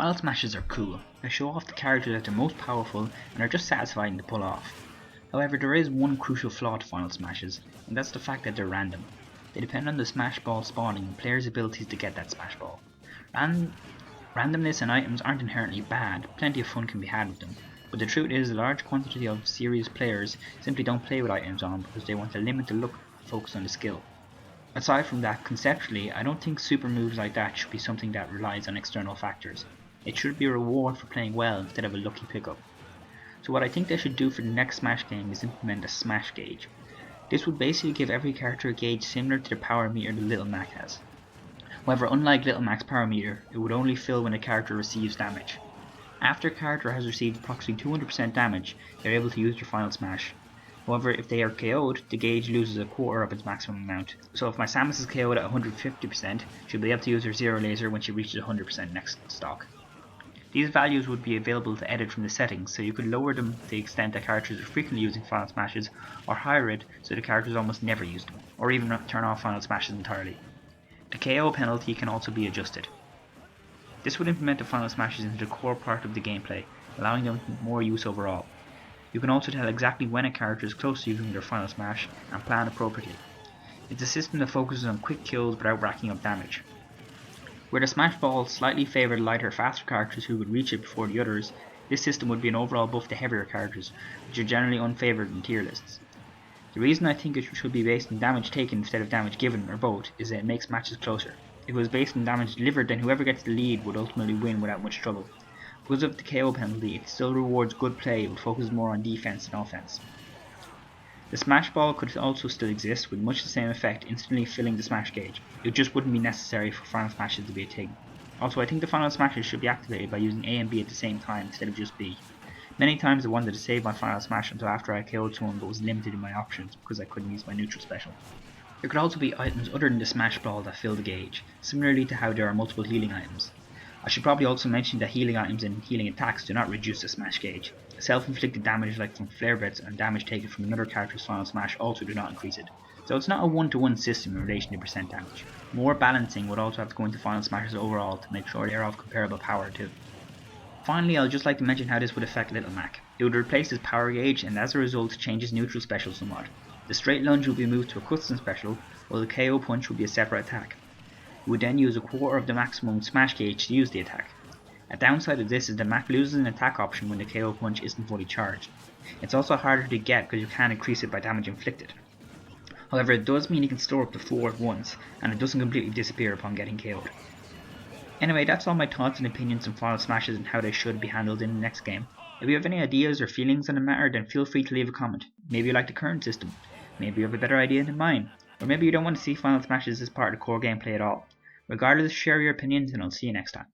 Final smashes are cool. They show off the characters that are most powerful and are just satisfying to pull off. However, there is one crucial flaw to final smashes, and that's the fact that they're random. They depend on the smash ball spawning and players' abilities to get that smash ball. Randomness and items aren't inherently bad, plenty of fun can be had with them, but the truth is a large quantity of serious players simply don't play with items on because they want to limit the look and focus on the skill. Aside from that, conceptually, I don't think super moves like that should be something that relies on external factors. It should be a reward for playing well instead of a lucky pickup. So what I think they should do for the next Smash game is implement a Smash gauge. This would basically give every character a gauge similar to the power meter that Little Mac has. However, unlike Little Mac's power meter, it would only fill when a character receives damage. After a character has received approximately 200% damage, they are able to use their final smash. However, if they are KO'd, the gauge loses a quarter of its maximum amount. So if my Samus is KO'd at 150%, she'll be able to use her Zero Laser when she reaches 100% next stock. These values would be available to edit from the settings, so you could lower them to the extent that characters are frequently using final smashes, or higher it so the characters almost never use them, or even turn off final smashes entirely. The KO penalty can also be adjusted. This would implement the final smashes into the core part of the gameplay, allowing them more use overall. You can also tell exactly when a character is close to using their final smash and plan appropriately. It's a system that focuses on quick kills without racking up damage. Where the Smash Ball slightly favoured lighter, faster characters who would reach it before the others, this system would be an overall buff to heavier characters, which are generally unfavoured in tier lists. The reason I think it should be based on damage taken instead of damage given, or both, is that it makes matches closer. If it was based on damage delivered, then whoever gets the lead would ultimately win without much trouble. Because of the KO penalty, it still rewards good play but focuses more on defense than offense. The Smash Ball could also still exist with much the same effect, instantly filling the Smash gauge. It just wouldn't be necessary for Final Smashes to be a thing. Also, I think the Final Smashes should be activated by using A and B at the same time instead of just B. Many times I wanted to save my Final Smash until after I KO'd someone but was limited in my options because I couldn't use my neutral special. There could also be items other than the Smash Ball that fill the gauge, similarly to how there are multiple healing items. I should probably also mention that healing items and healing attacks do not reduce the smash gauge. Self-inflicted damage like from flare bits and damage taken from another character's final smash also do not increase it. So it's not a one-to-one system in relation to percent damage. More balancing would also have to go into final smashes overall to make sure they are of comparable power too. Finally, I'd just like to mention how this would affect Little Mac. It would replace his power gauge and as a result change his neutral special somewhat. The straight lunge will be moved to a custom special, while the KO punch will be a separate attack. You would then use a quarter of the maximum smash gauge to use the attack. A downside of this is that Mac loses an attack option when the KO punch isn't fully charged. It's also harder to get because you can't increase it by damage inflicted. However, it does mean you can store up to 4 at once, and it doesn't completely disappear upon getting KO'd. Anyway, that's all my thoughts and opinions on final smashes and how they should be handled in the next game. If you have any ideas or feelings on the matter, then feel free to leave a comment. Maybe you like the current system, maybe you have a better idea than mine, or maybe you don't want to see final smashes as part of the core gameplay at all. Regardless, share your opinions and I'll see you next time.